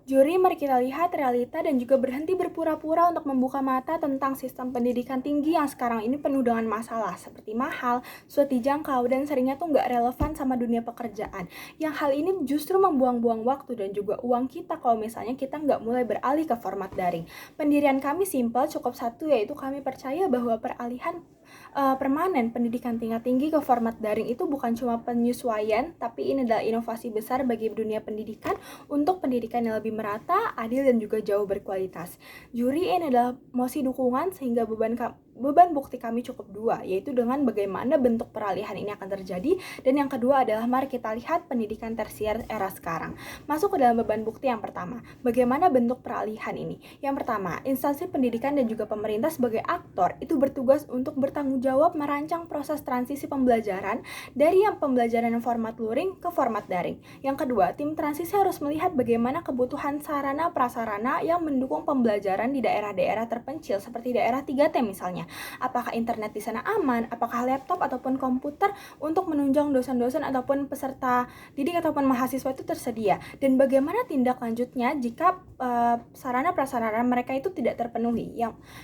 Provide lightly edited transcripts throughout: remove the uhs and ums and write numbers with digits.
Juri, mari kita lihat realita dan juga berhenti berpura-pura untuk membuka mata tentang sistem pendidikan tinggi yang sekarang ini penuh dengan masalah, seperti mahal, sulit dijangkau, dan seringnya tuh nggak relevan sama dunia pekerjaan. Yang hal ini justru membuang-buang waktu dan juga uang kita kalau misalnya kita nggak mulai beralih ke format daring. Pendirian kami simpel, cukup satu, yaitu kami percaya bahwa peralihan permanen pendidikan tingkat tinggi ke format daring itu bukan cuma penyesuaian, tapi ini adalah inovasi besar bagi dunia pendidikan untuk pendidikan yang lebih merata, adil, dan juga jauh berkualitas. Juri, ini adalah mosi dukungan sehingga beban bukti kami cukup dua, yaitu dengan bagaimana bentuk peralihan ini akan terjadi, dan yang kedua adalah mari kita lihat pendidikan tersier era sekarang. Masuk ke dalam beban bukti yang pertama, bagaimana bentuk peralihan ini. Yang pertama, instansi pendidikan dan juga pemerintah sebagai aktor itu bertugas untuk bertanggung jawab merancang proses transisi pembelajaran dari yang pembelajaran format luring ke format daring. Yang kedua, tim transisi harus melihat bagaimana kebutuhan sarana prasarana yang mendukung pembelajaran di daerah-daerah terpencil seperti daerah 3T misalnya. Apakah internet di sana aman? Apakah laptop ataupun komputer untuk menunjang dosen-dosen ataupun peserta didik ataupun mahasiswa itu tersedia? Dan bagaimana tindak lanjutnya jika sarana prasarana mereka itu tidak terpenuhi?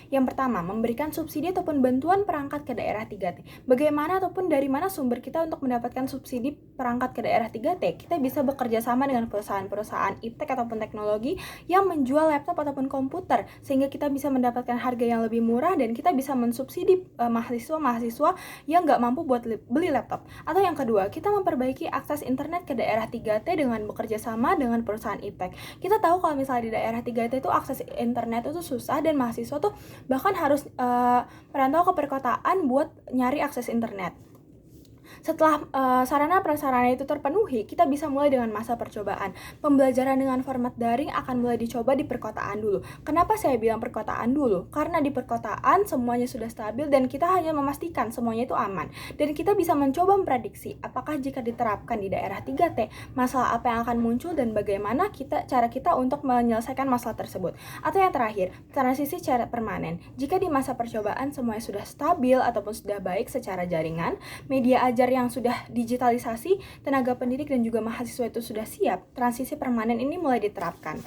Yang pertama, memberikan subsidi ataupun bantuan perangkat ke daerah 3T. Bagaimana ataupun dari mana sumber kita untuk mendapatkan subsidi perangkat ke daerah 3T? Kita bisa bekerja sama dengan perusahaan-perusahaan iptek ataupun teknologi yang menjual laptop ataupun komputer sehingga kita bisa mendapatkan harga yang lebih murah dan kita bisa mensubsidi mahasiswa-mahasiswa yang nggak mampu buat beli laptop. Atau yang kedua, kita memperbaiki akses internet ke daerah 3T dengan bekerja sama dengan perusahaan iptek. Kita tahu kalau misalnya di daerah 3T itu akses internet itu susah dan mahasiswa tuh bahkan harus merantau ke perkotaan buat nyari akses internet. Setelah sarana prasarana itu terpenuhi, kita bisa mulai dengan masa percobaan. Pembelajaran dengan format daring akan mulai dicoba di perkotaan dulu. Kenapa saya bilang perkotaan dulu? Karena di perkotaan semuanya sudah stabil dan kita hanya memastikan semuanya itu aman. Dan kita bisa mencoba memprediksi apakah jika diterapkan di daerah 3T, masalah apa yang akan muncul dan bagaimana cara kita untuk menyelesaikan masalah tersebut. Atau yang terakhir, transisi secara permanen. Jika di masa percobaan semuanya sudah stabil ataupun sudah baik secara jaringan, media ajar yang sudah digitalisasi, tenaga pendidik dan juga mahasiswa itu sudah siap, transisi permanen ini mulai diterapkan.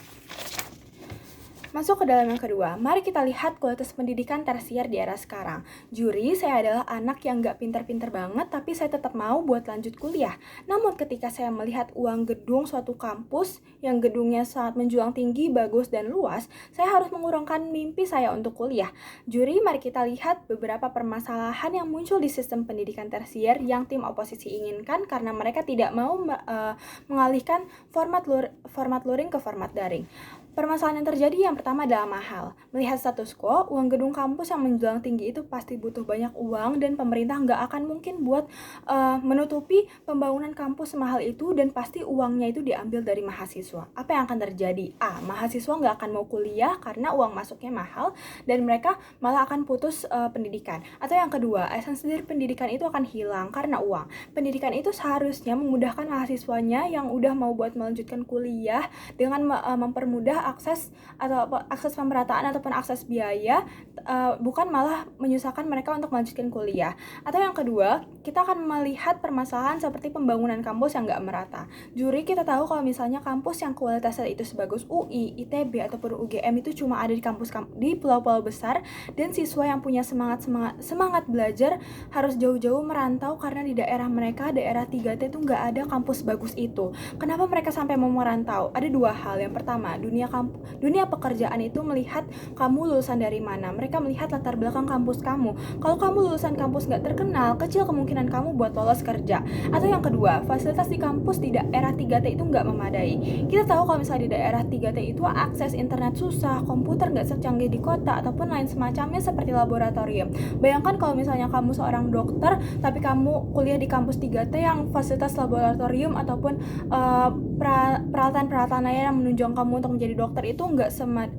Masuk ke dalam yang kedua, mari kita lihat kualitas pendidikan tersier di era sekarang. Juri, saya adalah anak yang gak pinter-pinter banget, tapi saya tetap mau buat lanjut kuliah. Namun ketika saya melihat uang gedung suatu kampus, yang gedungnya sangat menjulang tinggi, bagus, dan luas, saya harus mengurungkan mimpi saya untuk kuliah. Juri, mari kita lihat beberapa permasalahan yang muncul di sistem pendidikan tersier yang tim oposisi inginkan karena mereka tidak mau mengalihkan format luring ke format daring. Permasalahan yang terjadi yang pertama adalah mahal. Melihat status quo, uang gedung kampus yang menjulang tinggi itu pasti butuh banyak uang dan pemerintah nggak akan mungkin buat menutupi pembangunan kampus semahal itu dan pasti uangnya itu diambil dari mahasiswa. Apa yang akan terjadi? Mahasiswa nggak akan mau kuliah karena uang masuknya mahal dan mereka malah akan putus pendidikan. Atau yang kedua, esensi dari pendidikan itu akan hilang karena uang. Pendidikan itu seharusnya memudahkan mahasiswanya yang udah mau buat melanjutkan kuliah dengan mempermudah akses pemerataan ataupun akses biaya, bukan malah menyusahkan mereka untuk melanjutkan kuliah. Atau yang kedua, kita akan melihat permasalahan seperti pembangunan kampus yang nggak merata. Juri, kita tahu kalau misalnya kampus yang kualitasnya itu sebagus UI, ITB ataupun UGM itu cuma ada di pulau-pulau besar dan siswa yang punya semangat belajar harus jauh-jauh merantau karena di daerah mereka, daerah 3T itu nggak ada kampus bagus itu. Kenapa mereka sampai mau merantau? Ada dua hal. Yang pertama, dunia pekerjaan itu melihat kamu lulusan dari mana. Mereka melihat latar belakang kampus kamu. Kalau kamu lulusan kampus gak terkenal, kecil kemungkinan kamu buat lolos kerja. Atau yang kedua, fasilitas di kampus di daerah 3T itu gak memadai. Kita tahu kalau misalnya di daerah 3T itu akses internet susah, komputer gak secanggih di kota, ataupun lain semacamnya seperti laboratorium. Bayangkan kalau misalnya kamu seorang dokter, tapi kamu kuliah di kampus 3T yang fasilitas laboratorium ataupun peralatan-peralatan lain yang menunjang kamu untuk menjadi dokter itu nggak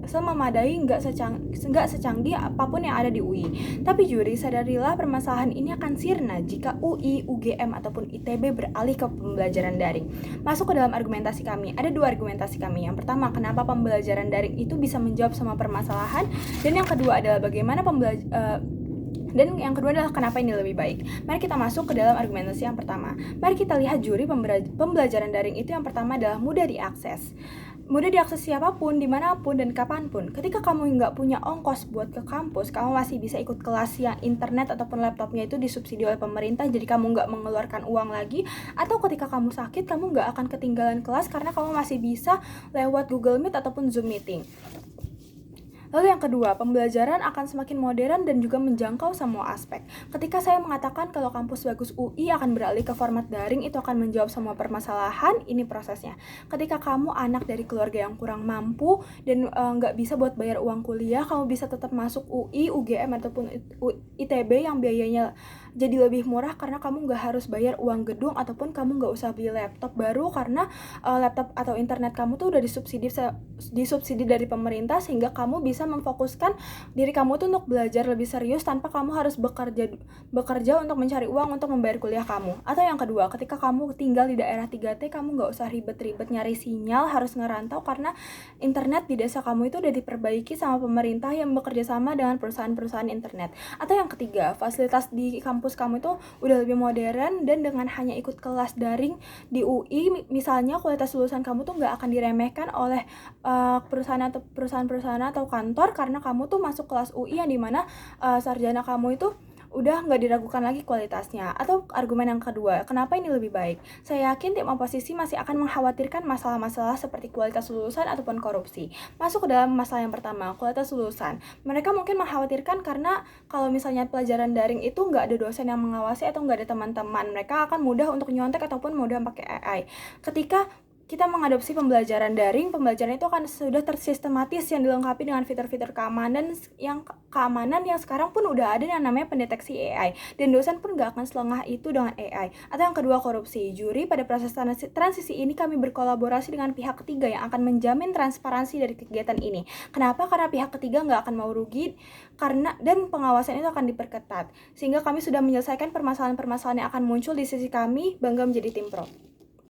sememadai, nggak secanggih apapun yang ada di UI. Tapi juri, sadarilah permasalahan ini akan sirna jika UI, UGM ataupun ITB beralih ke pembelajaran daring. Masuk ke dalam argumentasi kami. Ada dua argumentasi kami. Yang pertama, kenapa pembelajaran daring itu bisa menjawab semua permasalahan, dan yang kedua adalah bagaimana dan yang kedua adalah kenapa ini lebih baik. Mari kita masuk ke dalam argumentasi yang pertama. Mari kita lihat juri, pembelajaran daring itu yang pertama adalah mudah diakses. mudah diakses siapapun, dimanapun, dan kapanpun. Ketika kamu nggak punya ongkos buat ke kampus, kamu masih bisa ikut kelas yang internet ataupun laptopnya itu disubsidi oleh pemerintah, jadi kamu nggak mengeluarkan uang lagi. Atau ketika kamu sakit, kamu nggak akan ketinggalan kelas karena kamu masih bisa lewat Google Meet ataupun Zoom Meeting. Lalu yang kedua, pembelajaran akan semakin modern dan juga menjangkau semua aspek. Ketika saya mengatakan kalau kampus bagus UI akan beralih ke format daring, itu akan menjawab semua permasalahan, ini prosesnya. Ketika kamu anak dari keluarga yang kurang mampu dan nggak bisa buat bayar uang kuliah, kamu bisa tetap masuk UI, UGM, ataupun ITB yang biayanya jadi lebih murah karena kamu nggak harus bayar uang gedung ataupun kamu nggak usah beli laptop baru karena laptop atau internet kamu tuh udah disubsidi dari pemerintah, sehingga kamu bisa memfokuskan diri kamu tuh untuk belajar lebih serius tanpa kamu harus bekerja untuk mencari uang untuk membayar kuliah kamu. Atau yang kedua, ketika kamu tinggal di daerah 3T, kamu nggak usah ribet-ribet nyari sinyal, harus ngerantau karena internet di desa kamu itu udah diperbaiki sama pemerintah yang bekerja sama dengan perusahaan-perusahaan internet. Atau yang ketiga, fasilitas di kampus kamu itu udah lebih modern dan dengan hanya ikut kelas daring di UI, misalnya kualitas lulusan kamu tuh nggak akan diremehkan oleh perusahaan-perusahaan atau kantor karena kamu tuh masuk kelas UI yang dimana sarjana kamu itu udah nggak diragukan lagi kualitasnya. Atau argumen yang kedua, kenapa ini lebih baik? Saya yakin tim oposisi masih akan mengkhawatirkan masalah-masalah seperti kualitas lulusan ataupun korupsi. Masuk ke dalam masalah yang pertama, kualitas lulusan. Mereka mungkin mengkhawatirkan karena kalau misalnya pelajaran daring itu nggak ada dosen yang mengawasi atau nggak ada teman-teman, mereka akan mudah untuk nyontek ataupun mudah pakai AI. Ketika kita mengadopsi pembelajaran daring, pembelajaran itu akan sudah tersistematis yang dilengkapi dengan fitur-fitur keamanan yang sekarang pun udah ada yang namanya pendeteksi AI, dan dosen pun gak akan selengah itu dengan AI. Atau yang kedua, korupsi. Juri, pada proses transisi ini kami berkolaborasi dengan pihak ketiga yang akan menjamin transparansi dari kegiatan ini. Kenapa? Karena pihak ketiga gak akan mau rugi dan pengawasan itu akan diperketat, sehingga kami sudah menyelesaikan permasalahan-permasalahan yang akan muncul di sisi kami. Bangga menjadi tim pro.